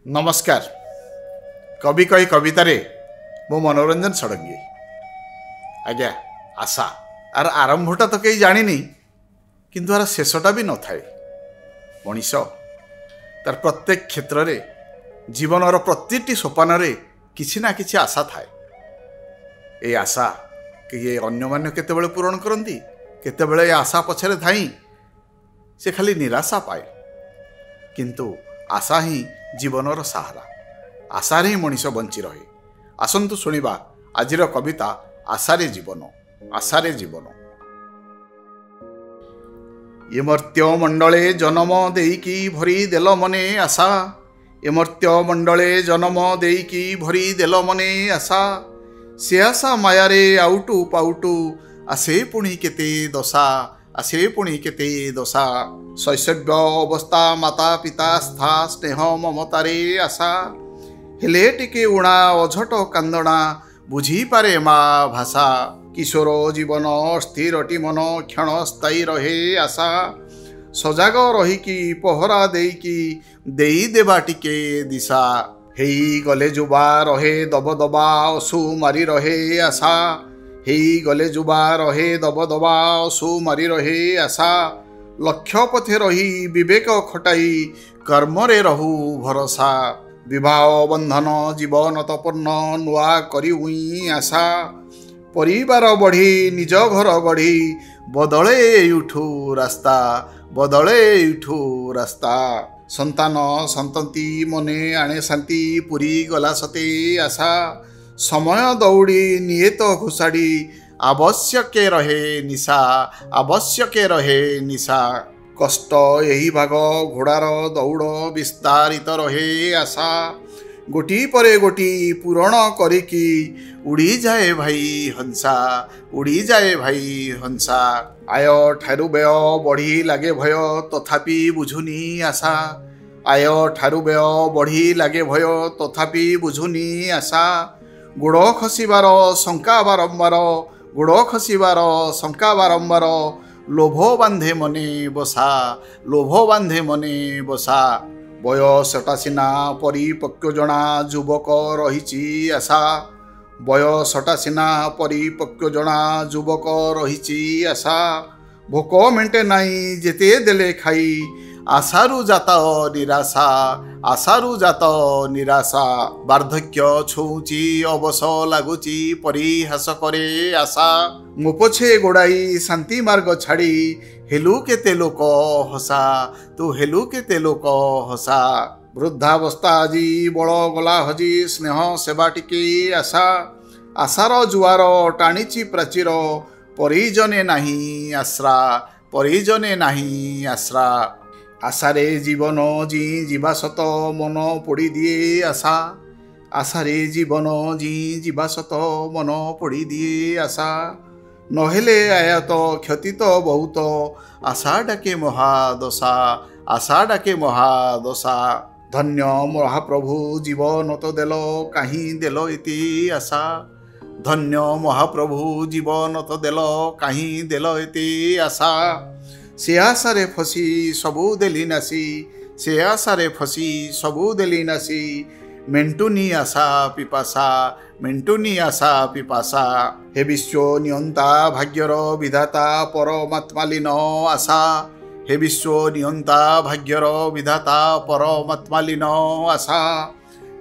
नमस्कार। कवि कही कवितारे मो मनोरंजन षडंगी। आज्ञा आशा आर आरंभटा तो कहीं जानी किंतु आर शेषटा भी न थाए। मनीष तार प्रत्येक क्षेत्र रे जीवनर प्रतिटी सोपान किछि ना किछि आशा थाए। ए आशा कि अन्य मान्य केतेबेले पूरण करती, केतेबेले आशा पछरे धाई से खाली निराशा पाए। किंतु आशा ही जीवनर सहारा, आशारे ही मनीष बंची रहे। आसंतु शुणिबा आजिर कविता आशारे जीवन। आशारे जीवन। ये मर्त्य मंडले जन्म देकी भरी देल मने आशा। ये मर्त्य मंडले जन्म देकी भरी देल मने आशा। से आशा मायारे आउटु पाउटु आसे पुणी केते दशा। आसे पुणी केते दशा। शैशव्य अवस्था माता पिता स्था स्नेह ममतारे आशा। हेले टिके उणा अझट कांदणा बुझी पारे मा भाषा। किशोर जीवन स्थिरटी मन क्षण स्थायी रहे आशा। सजाग रहीकि पहरा देकी देई देबा टिके दिशा। हेई गले जुबा रहे दब दबा असु मारी रहे आशा। हेई गले जुबा रहे दब दबा असु मारी रहे आशा। लक्ष्य पथे रही विवेक खटाई कर्मरे रहू भरोसा। विवाह बंधन जीवन तपन्न नुआ करी हुई आशा। परिवार बढ़ी निज घर गढ़ी बदले उठू रास्ता। बदले उठू रास्ता। संतान संतति मने आणे शांति पुरी गला सते आशा। समय दौड़ी नियत घुषाड़ी आवश्यक रहे निशा। आवश्यक रहे निशा। कष्ट यही भाग घोड़ार दौड़ विस्तारित रहे आशा। गोटी परे गोटी पूरण करिकी उड़ी जाए भाई हंसा। उड़ी जाए भाई हंसा। आय ठारू व्यय बढ़ी लागे भय तथापि बुझुनी आशा। आय ठारू व्यय बढ़ी लागे भय तथापि बुझुनी आशा। गोड़ खसिबार शंका बारंबार। गोड़ खसिबार शंका बारंबार लोभ बांधे मने बसा। लोभ बांधे मने बसा। बयसटा सिना परिपक्व जना युवक रही आशा। बयसटा सिना परिपक्व जना युवक रही आशा। भोक मेंटे नाई जेते देले खाई आशारु जात निराशा। आशारु जात निराशा। वार्धक्य छुची अवस लगुची परिहास करे आशा। मो पछे गोड़ाई शांति मार्ग छाड़ी हेलु केते लोक हसा। तू हेलु केते लोक हसा। वृद्धावस्था आजी बड़ गला हजी स्नेह सेवा टिके आशा। आशार जुआर टाणीची प्राचीर परिजने नाही आश्रा। परिजने नाही आश्रा। आशारे जीवन जी जीवा सत मन पोड़ी दिए आशा। आशारे जीवन जी जीवा सत मन पोड़ी दिए आशा। नहेले आयात क्षति तो बहुत आशा डाके महादशा। आशा डाके महादशा। धन्य महाप्रभु जीवन तो देल कहीं देल इति आशा। धन्य महाप्रभु जीवन तो देल कहीं देल इति आशा। से आशारे फसी सबू देली नासी। से आशारे फसी सबू देली नासी। मेंटुनी आशा पिपासा। मेंटुनी आशा पिपासा। हे विश्व नियंता भाग्यर विधाता परमात्मालीन आशा। हे विश्व नियंता भाग्यर विधाता परमात्मालीन आशा।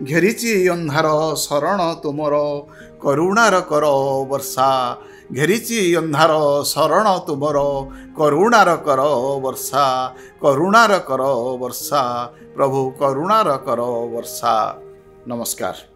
घेरिची अंधार शरण तुमर करुणार कर वर्षा। घेरिची अंधार शरण तुमर करुणार कर वर्षा। करुणार कर वर्षा। प्रभु करुणार कर वर्षा। नमस्कार।